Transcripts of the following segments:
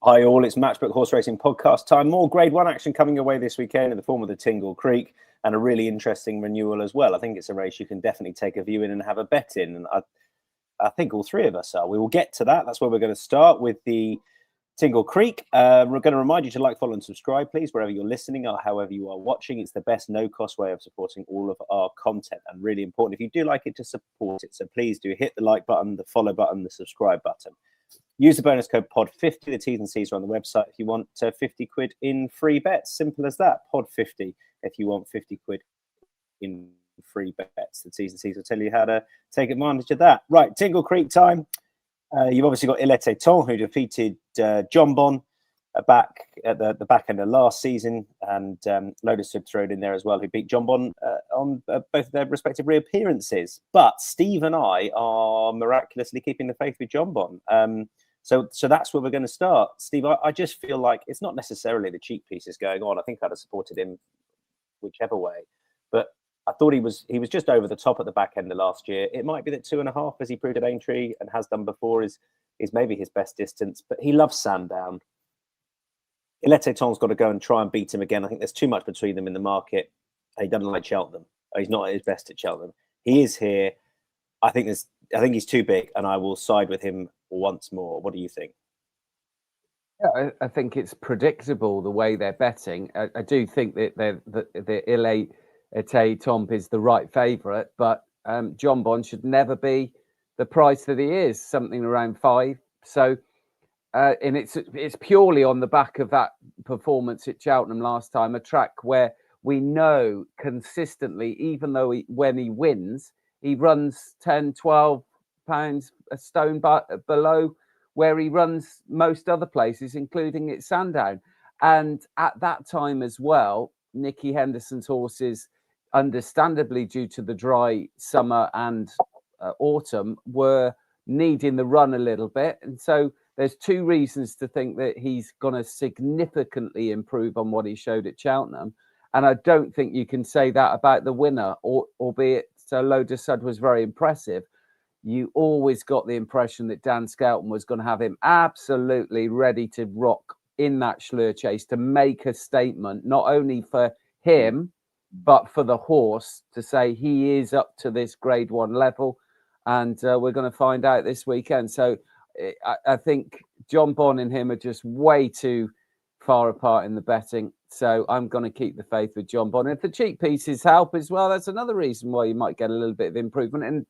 Hi all, it's Matchbook Horse Racing podcast time. More Grade 1 action coming your way this weekend in the form of the Tingle Creek, and a really interesting renewal as well. I think it's a race you can definitely take a view in and have a bet in, and I think all three of us are. We will get to that. That's where we're going to start with the Tingle Creek. We're going to remind you to like, follow and subscribe, please, wherever you're listening or however you are watching. It's the best no-cost way of supporting all of our content, and really important. If you do like it, to support it. So please do hit the like button, the follow button, the subscribe button. Use the bonus code POD50. The T's and C's are on the website if you want 50 quid in free bets. Simple as that. POD50 if you want 50 quid in free bets. The T's and C's will tell you how to take advantage of that. Right, Tingle Creek time. You've obviously got Etait, who defeated Jonbon back at the back end of last season, and Lotus had thrown in there as well, who beat Jonbon on both of their respective reappearances. But Steve and I are miraculously keeping the faith with Jonbon. So that's where we're going to start. Steve, I just feel like it's not necessarily the cheap pieces going on. I think I'd have supported him whichever way. But I thought he was just over the top at the back end of last year. It might be that 2.5, as he proved at Aintree and has done before, is maybe his best distance. But he loves Sandown. Etait-Ton's got to go and try and beat him again. I think there's too much between them in the market. He doesn't like Cheltenham. He's not at his best at Cheltenham. He is here. I think he's too big, and I will side with him once more. What do you think? Yeah, I think it's predictable the way they're betting. I do think that the Etait Tom is the right favourite, but Jonbon should never be the price that he is, something around 5. So, and it's purely on the back of that performance at Cheltenham last time, a track where we know consistently, even though when he wins, he runs 10, 12 pounds a stone below where he runs most other places, including at Sandown. And at that time as well, Nicky Henderson's horses, understandably due to the dry summer and autumn, were needing the run a little bit. And so there's 2 reasons to think that he's going to significantly improve on what he showed at Cheltenham. And I don't think you can say that about the winner, albeit Lotus Sud was very impressive. You always got the impression that Dan Skelton was going to have him absolutely ready to rock in that Schlur chase to make a statement, not only for him, but for the horse, to say he is up to this Grade 1 level. And we're going to find out this weekend. So I think Jonbon and him are just way too far apart in the betting. So I'm going to keep the faith with Jonbon. And if the cheap pieces help as well, that's another reason why you might get a little bit of improvement. And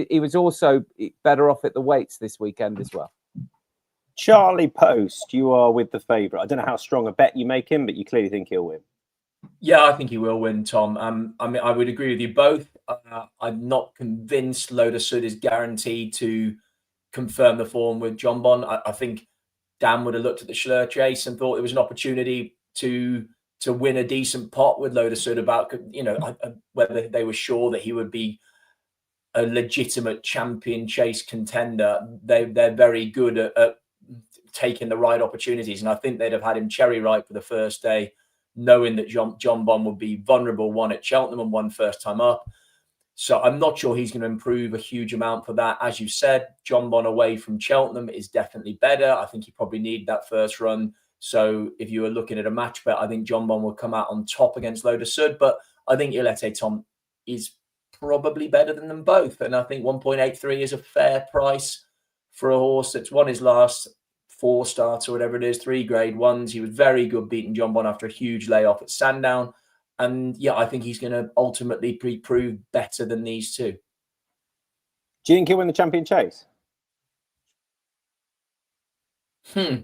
he was also better off at the weights this weekend as well. Charlie Poste, you are with the favourite. I don't know how strong a bet you make him, but you clearly think he'll win. Yeah, I think he will win, Tom. I mean, I would agree with you both. I'm not convinced Lotus Sud is guaranteed to confirm the form with Jonbon. I think Dan would have looked at the Schlur chase and thought it was an opportunity to win a decent pot with Lotus Sud, about, whether they were sure that he would be a legitimate champion chase contender. They're very good at taking the right opportunities, and I think they'd have had him cherry ripe for the first day, knowing that Jonbon would be vulnerable, one at Cheltenham and one first time up. So I'm not sure he's going to improve a huge amount for that. As you said, Jonbon away from Cheltenham is definitely better. I think he probably needed that first run. So if you were looking at a match bet, I think Jonbon will come out on top against Lotus Sud. But I think Etait is probably better than them both. And I think 1.83 is a fair price for a horse that's won his last 4 starts or whatever it is, 3 Grade 1s. He was very good beating Jonbon after a huge layoff at Sandown. And yeah, I think he's going to ultimately prove better than these 2. Do you think he'll win the champion chase? I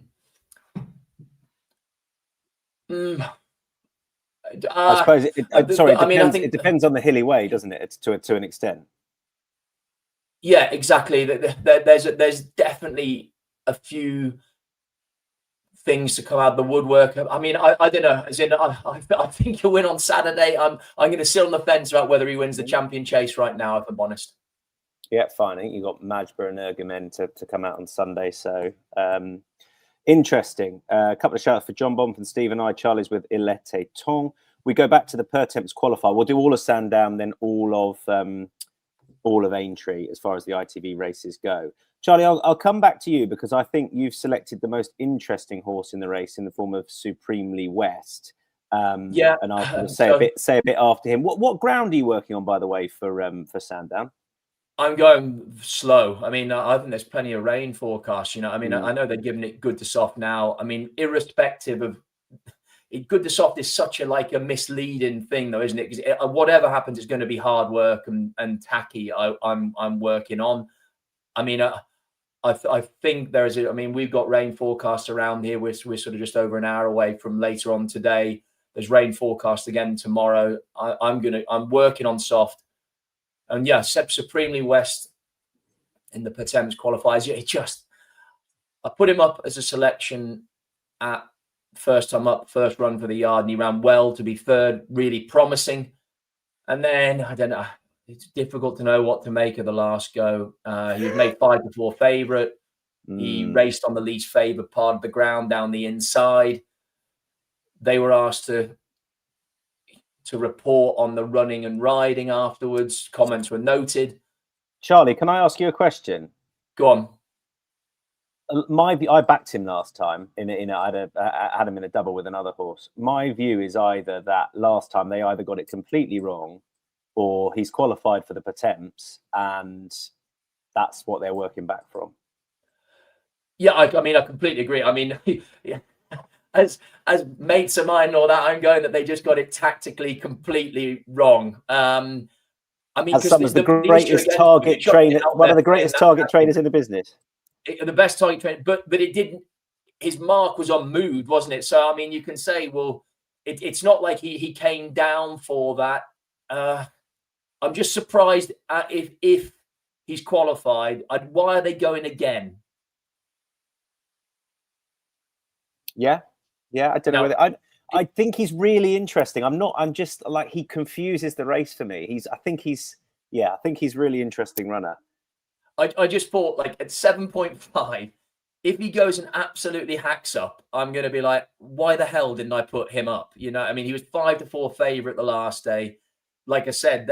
suppose it depends on the hilly way, doesn't it? It's to an extent. Yeah, exactly. There's definitely a few things to come out of the woodwork. I mean, I don't know. As in, I think he'll win on Saturday. I'm going to sit on the fence about whether he wins the champion chase right now, if I'm honest. Yeah, fine. I think you've got Majbur and Ergomen to come out on Sunday. So interesting. A couple of shout-outs for Jonbon from Steve and I. Charlie's with Etait. We go back to the Temps qualifier. We'll do all of Sandown, then all of Aintree as far as the ITV races go. Charlie, I'll come back to you because I think you've selected the most interesting horse in the race in the form of Supremely West. Yeah, and I'll sort of say a bit after him. What ground are you working on, by the way, for Sandown? I'm going slow. I mean, I think there's plenty of rain forecast. You know, I mean, Mm. I know they're giving it good to soft now. I mean, irrespective of good to soft is such a misleading thing, though, isn't it? Because whatever happens, it's going to be hard work and tacky. I'm working on. I mean, I think there is. I mean, we've got rain forecast around here. We're sort of just over an hour away from later on today. There's rain forecast again tomorrow. I'm working on soft. And yeah, Supremely West in the Temps qualifiers. I put him up as a selection at first time up, first run for the yard, and he ran well to be third, really promising. And then I don't know, it's difficult to know what to make of the last go. He was made 5-4 favourite. He raced on the least favoured part of the ground down the inside. They were asked to report on the running and riding afterwards. Comments were noted. Charlie, can I ask you a question? Go on. I backed him last time. I had him in a double with another horse. My view is either that last time they either got it completely wrong, or he's qualified for the Temps, and that's what they're working back from. Yeah, I mean, I completely agree. I mean, yeah. As mates of mine and all that, I'm going that they just got it tactically completely wrong. I mean, as some of the greatest target trainer, one of the greatest target trainers in the business, the best target trainer, but it didn't. His mark was on mood, wasn't it? So I mean, you can say, well, it's not like he came down for that. I'm just surprised if he's qualified. Why are they going again? Yeah, I don't know whether I think he's really interesting. I'm just like, he confuses the race for me. I think he's really interesting runner. I just thought, like, at 7.5, if he goes and absolutely hacks up, I'm going to be like, why the hell didn't I put him up? You know, I mean, he was 5-4 favourite the last day. Like I said,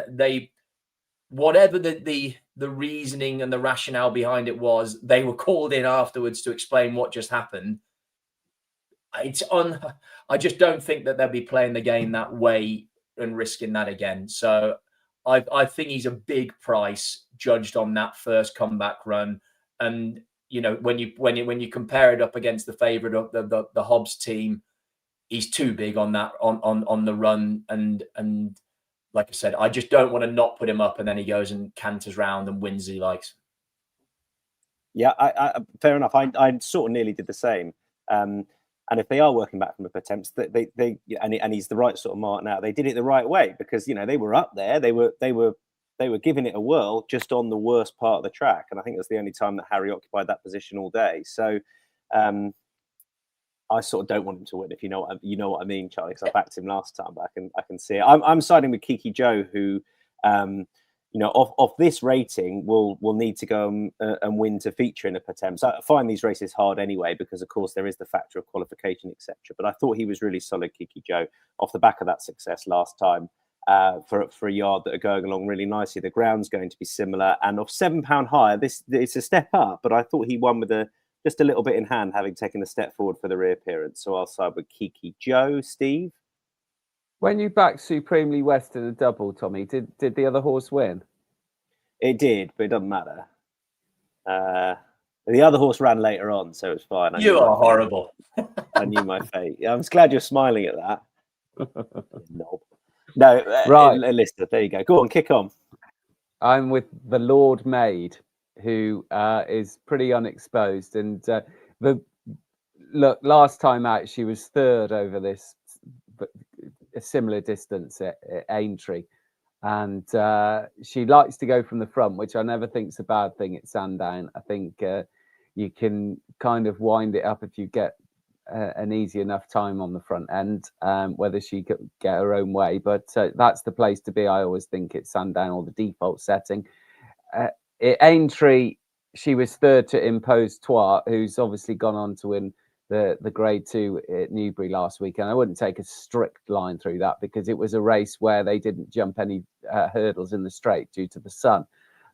whatever the reasoning and the rationale behind it was, they were called in afterwards to explain what just happened. I just don't think that they'll be playing the game that way and risking that again. So I think he's a big price judged on that first comeback run. And you know, when you compare it up against the favourite of the Hobbs team, he's too big on that on the run. And like I said, I just don't want to not put him up and then he goes and canters round and wins as he likes. Yeah, I fair enough. I sort of nearly did the same. And if they are working back from the Temps, and he's the right sort of mark now, they did it the right way, because you know they were up there, they were giving it a whirl just on the worst part of the track, and I think that's the only time that Harry occupied that position all day. So I sort of don't want him to win, if you know what I mean, Charlie, because I backed him last time, but I can see it. I'm siding with Kiki Joe, who you know, of this rating, will need to go and win to feature in a Temps. I find these races hard anyway, because of course there is the factor of qualification, etc. But I thought he was really solid, Kiki Joe, off the back of that success last time, for a yard that are going along really nicely. The ground's going to be similar, and of £7 higher, it's a step up. But I thought he won with just a little bit in hand, having taken a step forward for the reappearance. So I'll side with Kiki Joe. Steve? When you backed Supremely West in a double, Tommy, did the other horse win? It did, but it doesn't matter. The other horse ran later on, so it's fine. You are horrible. I knew my fate. I'm glad you're smiling at that. No, right. Lister, there you go. Go on, kick on. I'm with the Lord Maid, who is pretty unexposed. And look, last time out, she was third over this, but a similar distance at Aintree. And she likes to go from the front, which I never think's a bad thing at Sandown. I think you can kind of wind it up if you get an easy enough time on the front end, whether she could get her own way. But that's the place to be. I always think it's Sandown, or the default setting. At Aintree, she was third to Impose Trois, who's obviously gone on to win the Grade 2 at Newbury last week. And I wouldn't take a strict line through that, because it was a race where they didn't jump any hurdles in the straight due to the sun.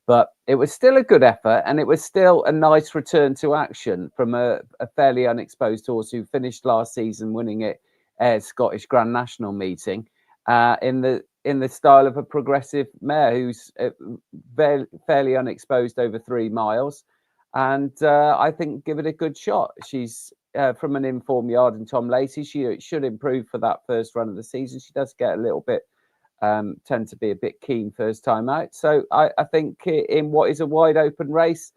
But it was still a good effort, and it was still a nice return to action from a fairly unexposed horse who finished last season winning it at Scottish Grand National meeting in the style of a progressive mare who's fairly unexposed over 3 miles. And I think give it a good shot. She's from an informed yard and Tom Lacey. She should improve for that first run of the season. She does get a little bit tend to be a bit keen first time out. So I think in what is a wide open race,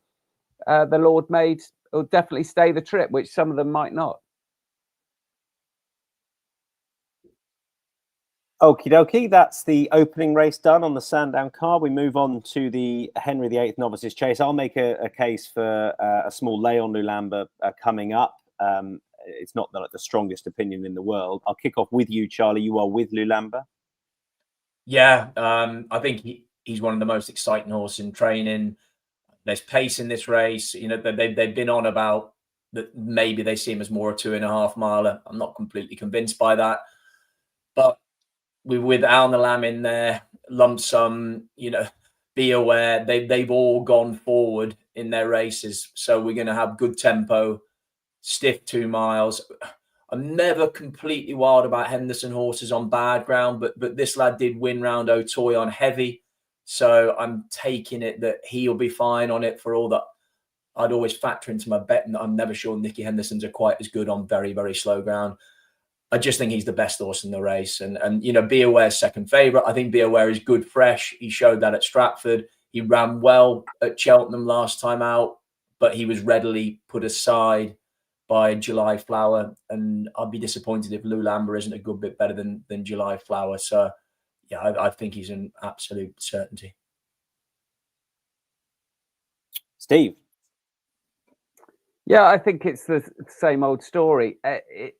the Lord Maid will definitely stay the trip, which some of them might not. Okie dokie, that's the opening race done on the Sandown card. We move on to the Henry VIII Novices Chase. I'll make a case for a small lay on Lulamba coming up. It's not like the strongest opinion in the world. I'll kick off with you, Charlie. You are with Lulamba? Yeah, I think he's one of the most exciting horses in training. There's pace in this race. You know, they've been on about that maybe they see him as more a 2.5 miler. I'm not completely convinced by that. But with Al Nalam in there, Lump Sum, you know, Be Aware, they've all gone forward in their races. So we're going to have good tempo, stiff 2 miles. I'm never completely wild about Henderson horses on bad ground, but this lad did win round Etait on heavy. So I'm taking it that he'll be fine on it for all that. I'd always factor into my bet, and I'm never sure Nicky Henderson's are quite as good on very, very slow ground. I just think he's the best horse in the race. And you know, Be Aware's second favourite. I think Be Aware is good fresh. He showed that at Stratford. He ran well at Cheltenham last time out, but he was readily put aside by July Flower, and I'd be disappointed if Lulamba isn't a good bit better than July Flower. So, yeah, I think he's an absolute certainty. Steve? Yeah, I think it's the same old story.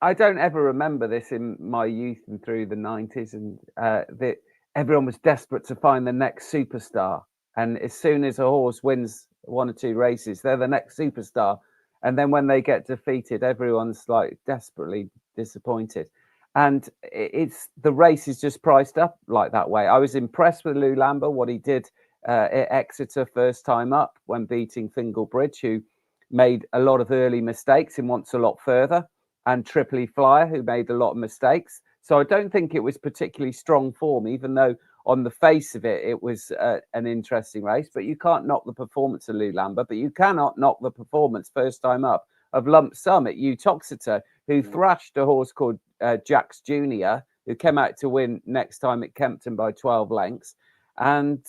I don't ever remember this in my youth and through the 90s, and that everyone was desperate to find the next superstar. And as soon as a horse wins 1 or 2 races, they're the next superstar. And then when they get defeated, everyone's like desperately disappointed. And it's the race is just priced up like that way. I was impressed with Lulamba, what he did at Exeter first time up when beating Fingal Bridge, who made a lot of early mistakes and wants a lot further, and Tripoli Flyer, who made a lot of mistakes. So I don't think it was particularly strong form, even though on the face of it, it was an interesting race. But you can't knock the performance of Lulamba, but you cannot knock the performance first time up of Lump Sum at Utoxeter, who thrashed a horse called Jax Jr., who came out to win next time at Kempton by 12 lengths. And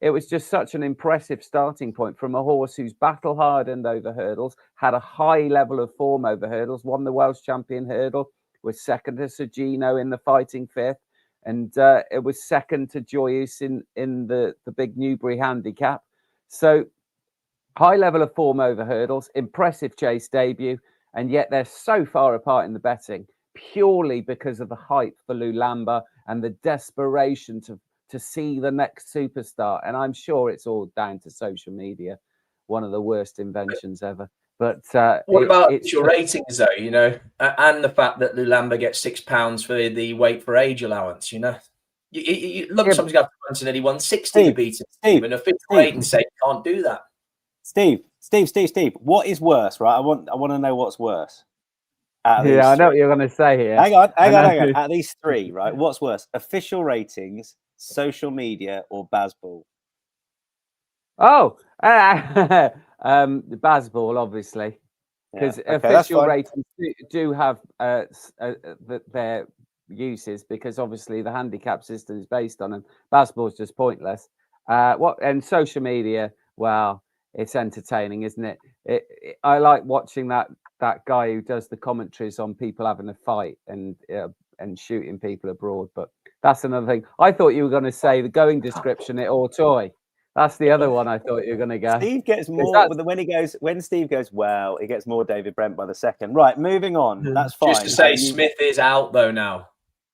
it was just such an impressive starting point from a horse who's battle hardened over hurdles, had a high level of form over hurdles, won the Welsh Champion hurdle, was second to Sergino in the Fighting Fifth, and it was second to Joyous in the big Newbury handicap. So high level of form over hurdles, impressive chase debut, and yet they're so far apart in the betting purely because of the hype for Lulamba and the desperation to see the next superstar. And I'm sure it's all down to social media, one of the worst inventions ever. But what about your ratings, though? You know, and the fact that Lulamba gets £6 for the weight for age allowance. You know, look, somebody's got to nearly 160 to beat it. Even a fifth rating say can't do that. Steve, what is worse, right? I want to know what's worse. Yeah, I know what you're going to say here. Hang on. At these 3, right? What's worse? Official ratings, social media, or Bazball? Oh, Bazball, obviously, because official ratings do have their uses, because obviously the handicap system is based on them. Bazball is just pointless. And social media, well, it's entertaining, isn't it? I like watching that guy who does the commentaries on people having a fight and shooting people abroad. But that's another thing. I thought you were going to say the going description at Etait. That's the other one I thought you were going to go. Steve gets more when Steve goes, well, he gets more David Brent by the second. Right, moving on. That's fine. Just to say, Smith is out though now.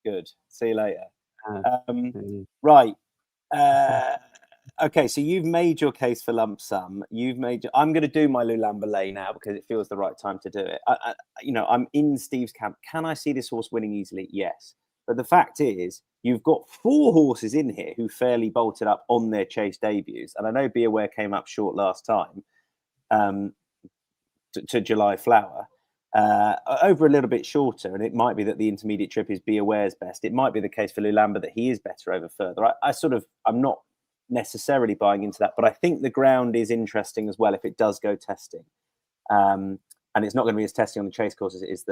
Good. See you later. Right. Okay, so you've made your case for Lump Sum. I'm going to do my Lulamba lay now because it feels the right time to do it. I'm in Steve's camp. Can I see this horse winning easily? Yes. But the fact is, you've got 4 horses in here who fairly bolted up on their chase debuts. And I know Be Aware came up short last time to July Flower. Over a little bit shorter, and it might be that the intermediate trip is Be Aware's best. It might be the case for Lulamba that he is better over further. I'm not necessarily buying into that, but I think the ground is interesting as well if it does go testing. And it's not going to be as testing on the chase course as it is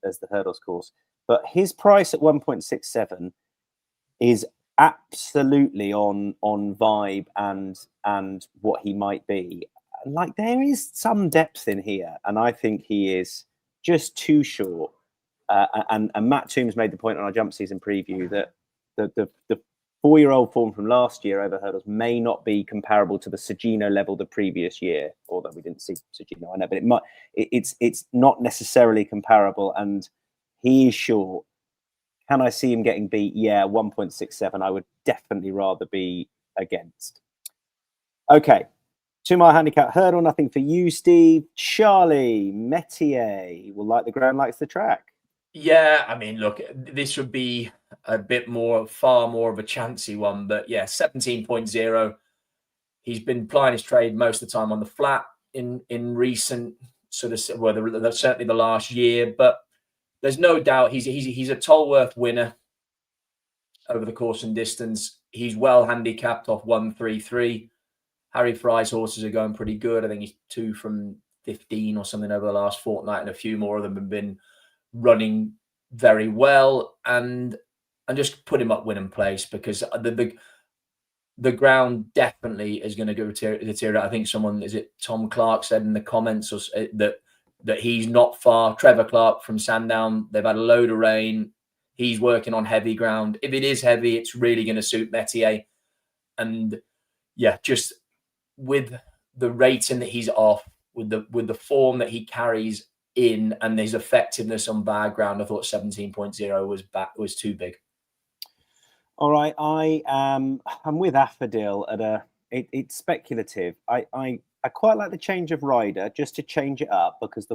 as the hurdles course. But his price at 1.67 is absolutely on vibe and what he might be. Like, there is some depth in here, and I think he is just too short. And Matt Toombs made the point on our jump season preview that the 4-year-old form from last year over hurdles may not be comparable to the Sagino level the previous year, although we didn't see Sagino, I know, but it's not necessarily comparable, and he is short. Can I see him getting beat? Yeah, 1.67. I would definitely rather be against. Okay. 2 mile handicap hurdle, nothing for you, Steve. Charlie, Metier will like the ground, likes the track. Yeah, I mean, look, this would be far more of a chancy one, but yeah, 17.0. He's been plying his trade most of the time on the flat in recent certainly the last year, but there's no doubt he's a Tolworth winner over the course and distance. He's well handicapped off 133. Harry Fry's horses are going pretty good. I think he's 2 from 15 or something over the last fortnight, and a few more of them have been running very well. And just put him up winning place, because the ground definitely is going to go deteriorate. I think Tom Clark said in the comments that he's not far. Trevor Clark from Sandown, they've had a load of rain. He's working on heavy ground. If it is heavy, it's really going to suit Metier. And yeah, just with the rating that he's off, with the form that he carries in, and his effectiveness on bad ground, I thought 17.0 was too big. All right, I'm with Affadil it's speculative. I quite like the change of rider, just to change it up, because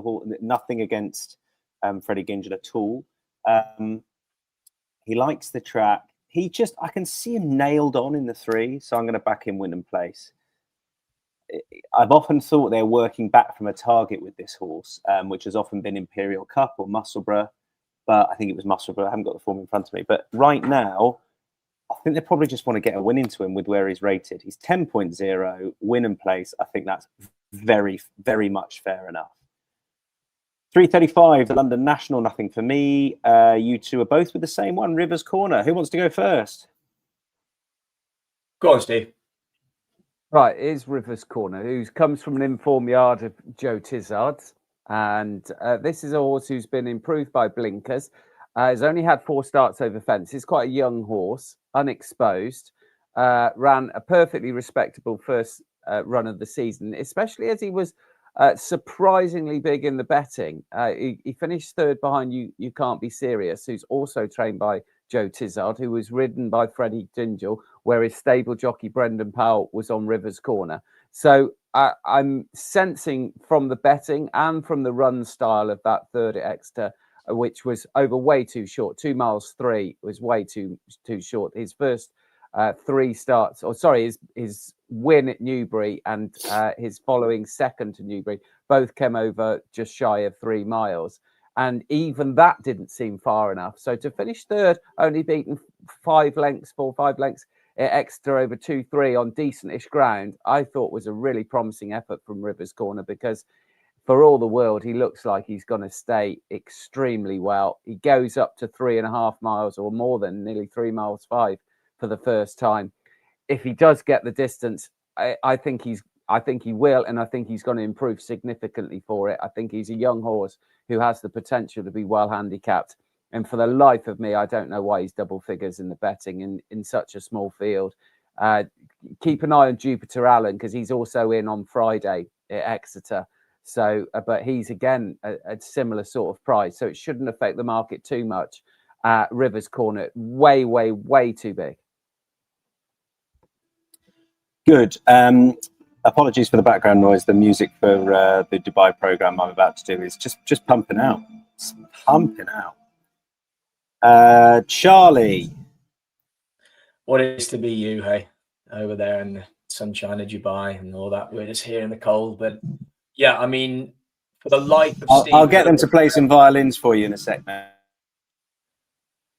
nothing against Freddie Gingell at all. He likes the track. I can see him nailed on in the 3, so I'm going to back him win and place. I've often thought they're working back from a target with this horse, which has often been Imperial Cup or Musselburgh, but I think it was Musselburgh. I haven't got the form in front of me. But right now, I think they probably just want to get a win into him with where he's rated. He's 10.0, win and place. I think that's very, very much fair enough. 3:35, the London National, nothing for me. You two are both with the same one, Rivers Corner. Who wants to go first? Go on, Steve. Right, here's Rivers Corner, who comes from an informed yard of Joe Tizard's. And this is a horse who's been improved by blinkers. Has only had 4 starts over fence. He's quite a young horse, unexposed. Ran a perfectly respectable first run of the season, especially as he was surprisingly big in the betting. He finished 3rd behind You Can't Be Serious, who's also trained by Joe Tizard, who was ridden by Freddie Gingell, where his stable jockey Brendan Powell was on Rivers Corner. So I'm sensing from the betting and from the run style of that 3rd at Exeter, which was over way too short. 2 miles 3 was way too short. His first 3 starts, his win at Newbury and his following second to Newbury, both came over just shy of 3 miles. And even that didn't seem far enough. So to finish 3rd, only beaten 4 or 5 lengths at Exeter over 2-3 on decentish ground, I thought was a really promising effort from Rivers Corner, because for all the world, he looks like he's going to stay extremely well. He goes up to 3.5 miles or more than nearly 3 miles 5 for the first time. If he does get the distance, I think he will, and I think he's going to improve significantly for it. I think he's a young horse who has the potential to be well handicapped. And for the life of me, I don't know why he's double figures in the betting in such a small field. Keep an eye on Jupiter Allen, because he's also in on Friday at Exeter. So, but he's again a similar sort of price, so it shouldn't affect the market too much. Rivers Corner, way, way, way too big. Good. Apologies for the background noise. The music for the Dubai program I'm about to do is just pumping out. It's pumping out. Charlie. What it is to be you, hey, over there in the sunshine of Dubai and all that. We're just here in the cold. But yeah, I mean, for the life of Steve, I'll get them to play some violins for you in a sec, man.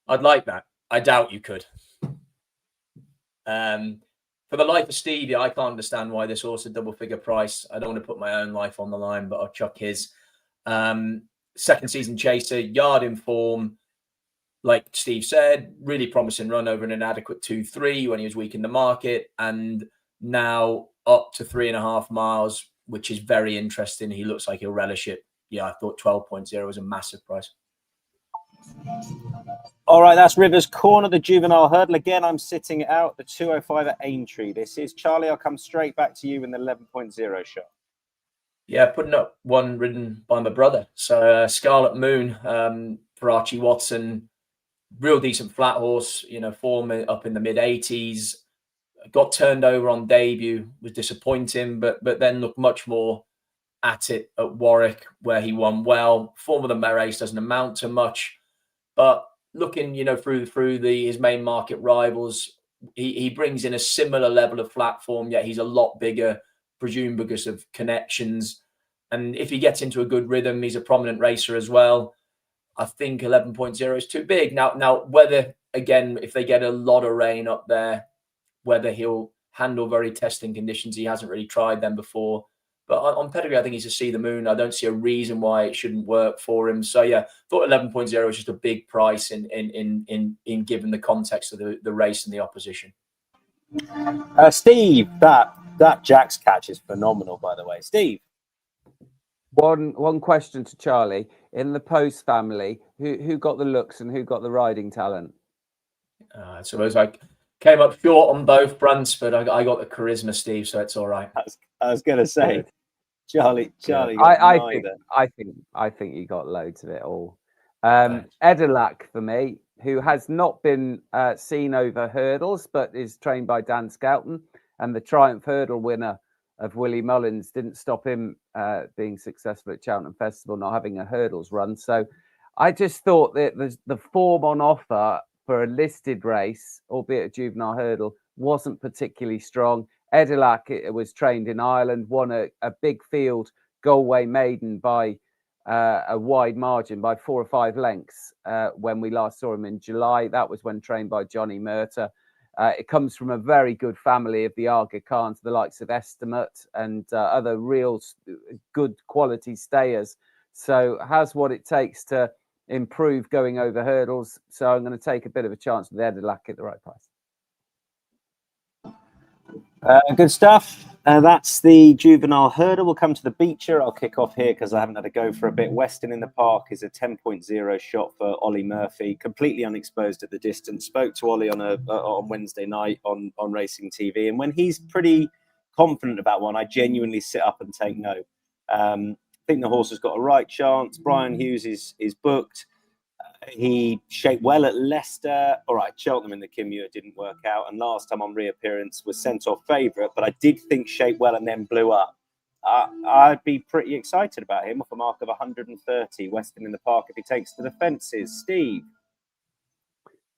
I'd like that. I doubt you could. For the life of Stevie, I can't understand why this horse a double figure price. I don't want to put my own life on the line, but I'll chuck his. Second season chaser, yard in form. Like Steve said, really promising run over an inadequate 2-3 when he was weak in the market, and now up to 3.5 miles, which is very interesting. He looks like he'll relish it. Yeah, I thought 12.0 was a massive price. All right, that's Rivers Corner, the juvenile hurdle. Again, I'm sitting out the 205 at Aintree. This is Charlie. I'll come straight back to you in the 11.0 shot. Yeah, putting up one ridden by my brother. So Scarlet Moon for Archie Watson. Real decent flat horse, form up in the mid-80s. Got turned over on debut, was disappointing, but then looked much more at it at Warwick, where he won well. Form of the race doesn't amount to much, but looking, through his main market rivals, he brings in a similar level of flat form, yet he's a lot bigger, presumed because of connections. And if he gets into a good rhythm, he's a prominent racer as well. I think 11.0 is too big. Now, whether, again, if they get a lot of rain up there, whether he'll handle very testing conditions, he hasn't really tried them before. But on pedigree, I think he's a See the Moon. I don't see a reason why it shouldn't work for him. So, yeah, thought 11.0 is just a big price in given the context of the race and the opposition. Steve, that Jack's catch is phenomenal, by the way. Steve. One question to Charlie. In the Poste family, who got the looks and who got the riding talent? I suppose I came up short on both fronts, but I got the charisma, Steve, so it's all right. I was going to say, Good. Charlie. I think you got loads of it all. Etait for me, who has not been seen over hurdles, but is trained by Dan Skelton, and the Triumph Hurdle winner of Willie Mullins didn't stop him being successful at Cheltenham Festival, not having a hurdles run. So I just thought that the form on offer for a listed race, albeit a juvenile hurdle, wasn't particularly strong. Etait was trained in Ireland, won a big field Galway maiden by a wide margin, by 4 or 5 lengths when we last saw him in July. That was when trained by Johnny Murtagh. It comes from a very good family of the Aga Khans, the likes of Estimate and other real good quality stayers. So has what it takes to improve going over hurdles. So I'm going to take a bit of a chance with Etait at the right price. Good stuff. That's the juvenile hurdle. We'll come to the Beecher. I'll kick off here because I haven't had a go for a bit. Western in the Park is a 10.0 shot for Ollie Murphy, completely unexposed at the distance. Spoke to Ollie on Wednesday night on Racing TV, and when he's pretty confident about one, I genuinely sit up and take note. I think the horse has got a right chance. Brian Hughes is booked. He shaped well at Leicester. All right, Cheltenham in the Kimura didn't work out. And last time on reappearance was sent off favourite. But I did think shaped well and then blew up. I'd be pretty excited about him off a mark of 130. Western in the Park if he takes to the fences. Steve?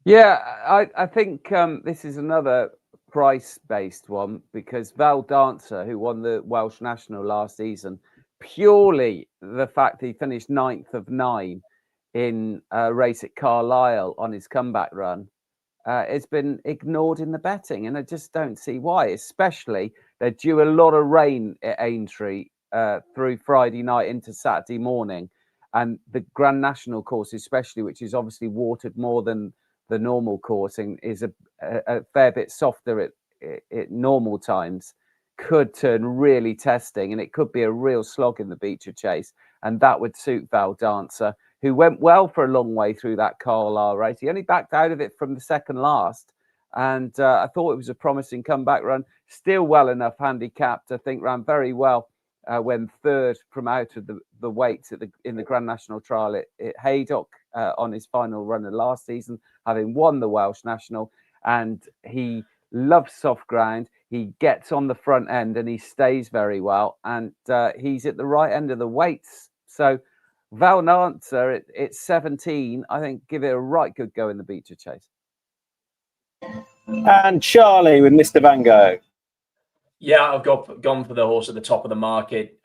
Yeah, I think this is another price-based one because Val Dancer, who won the Welsh National last season, purely the fact that he finished 9th of 9 in a race at Carlisle on his comeback run, it's been ignored in the betting, and I just don't see why. Especially they're due a lot of rain at Aintree through Friday night into Saturday morning, and the Grand National course, especially, which is obviously watered more than the normal coursing, is a fair bit softer at normal times. Could turn really testing, and it could be a real slog in the Beecher Chase, and that would suit Val Dancer, who went well for a long way through that Carlisle race. He only backed out of it from the second last, and I thought it was a promising comeback run. Still well enough handicapped, I think, ran very well when third from out of the weights in the Grand National Trial at Haydock on his final run of last season, having won the Welsh National. And he loves soft ground. He gets on the front end and he stays very well. And he's at the right end of the weights. So Val Nancer at 17, I think give it a right good go in the Beecher Chase. And Charlie with Mr. Van Gogh. Yeah, I've gone for the horse at the top of the market.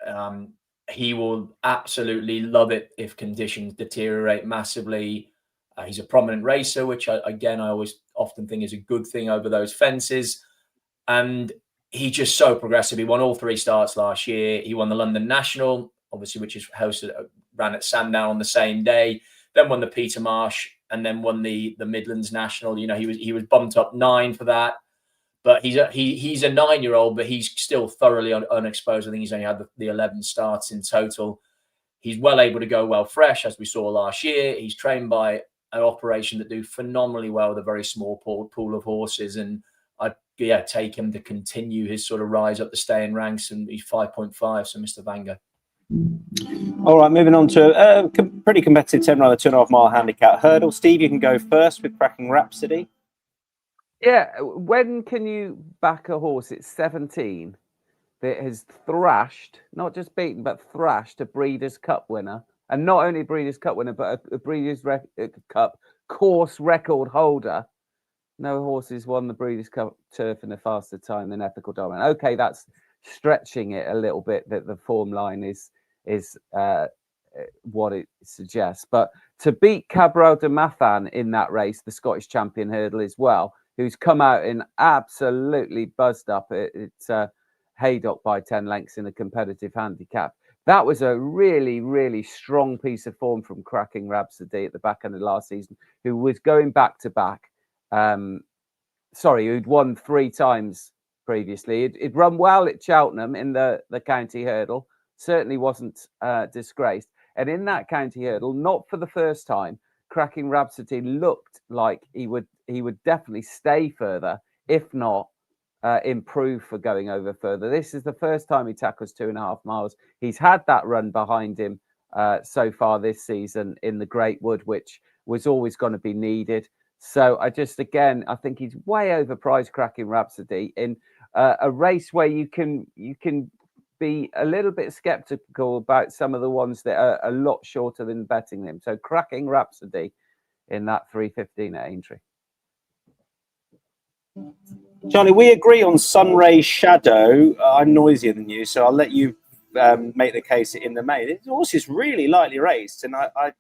He will absolutely love it if conditions deteriorate massively. He's a prominent racer, which I always often think is a good thing over those fences. And he's just so progressive. He won all 3 starts last year. He won the London National, obviously, which is ran at Sandown on the same day. Then won the Peter Marsh, and then won the Midlands National. You know, he was bumped up 9 for that. But he's a 9-year-old, but he's still thoroughly unexposed. I think he's only had the 11 starts in total. He's well able to go well fresh, as we saw last year. He's trained by an operation that do phenomenally well with a very small pool of horses. And I'd take him to continue his sort of rise up the staying ranks. And he's 5.5, so Mr. Van Gogh. All right, moving on to a pretty competitive 10 rather 2.5 mile handicap hurdle. Steve, you can go first with Cracking Rhapsody. Yeah, when can you back a horse at 17 that has thrashed, not just beaten, but thrashed a Breeders' Cup winner, and not only a Breeders' Cup winner, but a Breeders' Cup course record holder? No horses won the Breeders' Cup turf in a faster time than Ethical Dominant. Okay, that's stretching it a little bit, that the form line is what it suggests. But to beat Cabral de Mathan in that race, the Scottish champion hurdle as well, who's come out in absolutely buzzed up at Haydock by 10 lengths in a competitive handicap. That was a really, really strong piece of form from Cracking Rhapsody at the back end of last season, who was going back to back. Who'd won 3 times previously. It'd run well at Cheltenham in the county hurdle, certainly wasn't disgraced. And in that county hurdle, not for the first time, Cracking Rhapsody looked like he would definitely stay further, if not improve for going over further. This is the first time he tackles 2.5 miles. He's had that run behind him so far this season in the Great Wood, which was always going to be needed. So I think he's way overpriced, Cracking Rhapsody, in a race where you can be a little bit skeptical about some of the ones that are a lot shorter than betting them. So Cracking Rhapsody in that 3:15 at Aintree. Charlie, we agree on Sunray Shadow. I'm noisier than you, so I'll let you make the case in the main. The horse is really lightly raced, and I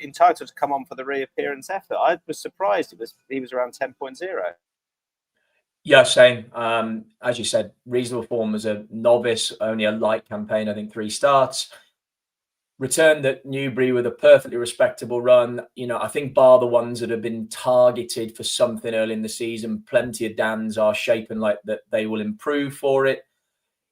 entitled to come on for the reappearance effort. I was surprised he was around 10.0. Yeah, same. As you said, reasonable form as a novice, only a light campaign, I think 3 starts. Returned at Newbury with a perfectly respectable run. You know, I think bar the ones that have been targeted for something early in the season, plenty of Dans are shaping like that they will improve for it.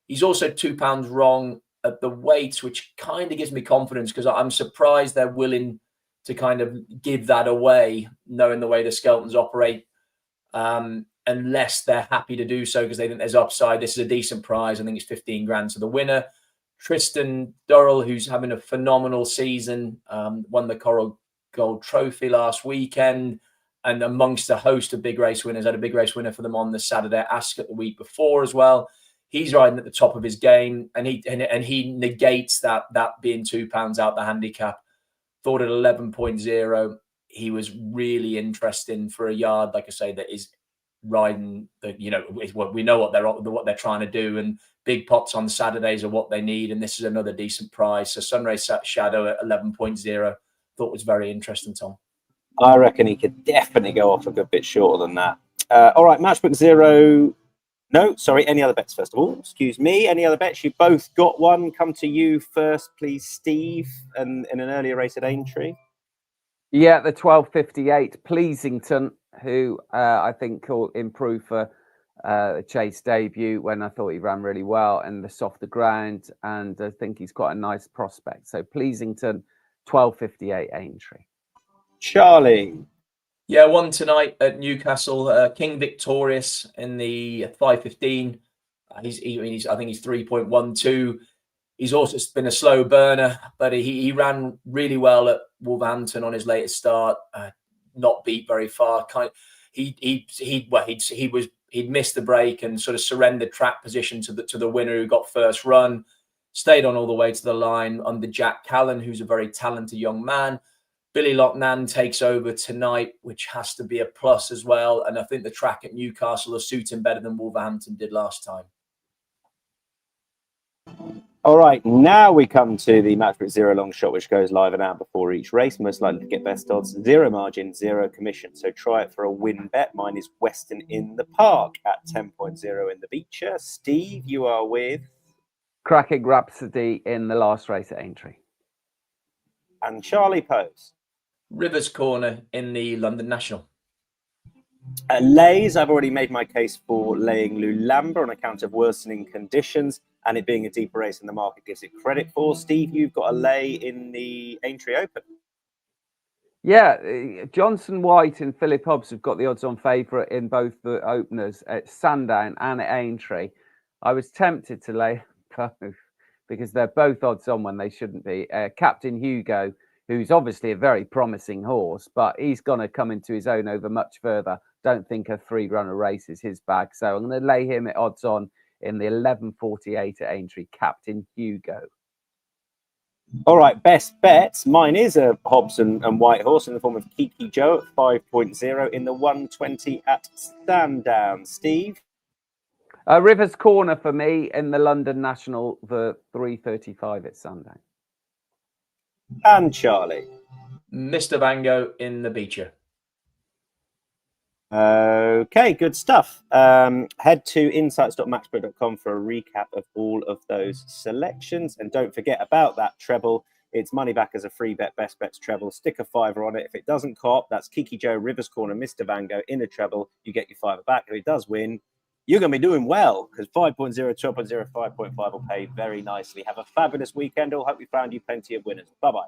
He's also £2 wrong at the weights, which kind of gives me confidence, because I'm surprised they're willing to kind of give that away, knowing the way the Skeltons operate. Unless they're happy to do so because they think there's upside. This is a decent prize. I think it's 15 grand to the winner. Tristan Durrell, who's having a phenomenal season, won the Coral Gold Trophy last weekend, and amongst a host of big race winners, had a big race winner for them on the Saturday at Ascot the week before as well. He's riding at the top of his game, and he negates that being £2 out the handicap. Thought at 11.0, he was really interesting for a yard, like I say, that is riding we know what they're trying to do, and big pots on Saturdays are what they need, and this is another decent prize. So Sunray Shadow at 11.0 thought was very interesting, Tom. I reckon he could definitely go off a good bit shorter than that. All right, Matchbook Zero. No, sorry, any other bets first of all? Excuse me, any other bets? You both got one. Come to you first, please, Steve, and in an earlier race at Aintree. Yeah, the 12:58 Pleasington, who I think will improve for the Chase debut when I thought he ran really well and the softer ground, and I think he's quite a nice prospect. So Pleasington, 12:58 Aintree. Charlie. Yeah, one tonight at Newcastle, King Victorious in the 5:15. I think he's 3.12. He's also been a slow burner, but he ran really well at Wolverhampton on his latest start. Not beat very far. He'd missed the break and sort of surrendered track position to the winner who got first run. stayed on all the way to the line under Jack Callan, who's a very talented young man. Billy Lochnan takes over tonight, which has to be a plus as well. And I think the track at Newcastle will suit him better than Wolverhampton did last time. All right, now we come to the Matchbook Zero long shot, which goes live an hour before each race. Most likely to get best odds, zero margin, zero commission. So try it for a win bet. Mine is Western in the Park at 10.0 in the Beecher. Steve, you are with? Cracking Rhapsody in the last race at Aintree. And Charlie Poste. Rivers Corner in the London National. Lays, I've already made my case for laying Lulamba on account of worsening conditions, and it being a deeper race than the market gives it credit for. Steve, you've got a lay in the Aintree Open. Yeah, Johnson White and Philip Hobbs have got the odds-on favourite in both the openers at Sandown and at Aintree. I was tempted to lay both because they're both odds-on when they shouldn't be. Captain Hugo, who's obviously a very promising horse, but he's going to come into his own over much further. Don't think a three-runner race is his bag. So I'm going to lay him at odds-on in the 11.48 at Aintree, Captain Hugo. All right, best bets. Mine is a Hobbs and White horse in the form of Kiki Joe at 5.0 in the 120 at Sandown. Steve? Rivers Corner for me in the London National, the 3.35 at Sandown. And Charlie? Mr. Vango in the Beecher. Okay, good stuff. Head to insights.matchbook.com for a recap of all of those selections. And don't forget about that treble. It's money back as a free bet, best bets treble. Stick a $5 on it. If it doesn't cop, that's Kiki Joe, Rivers Corner, Mr. Vango in a treble. You get your $5 back. If it does win, you're going to be doing well because 5.0, 12.0, 5.5 will pay very nicely. Have a fabulous weekend. I hope we found you plenty of winners. Bye-bye.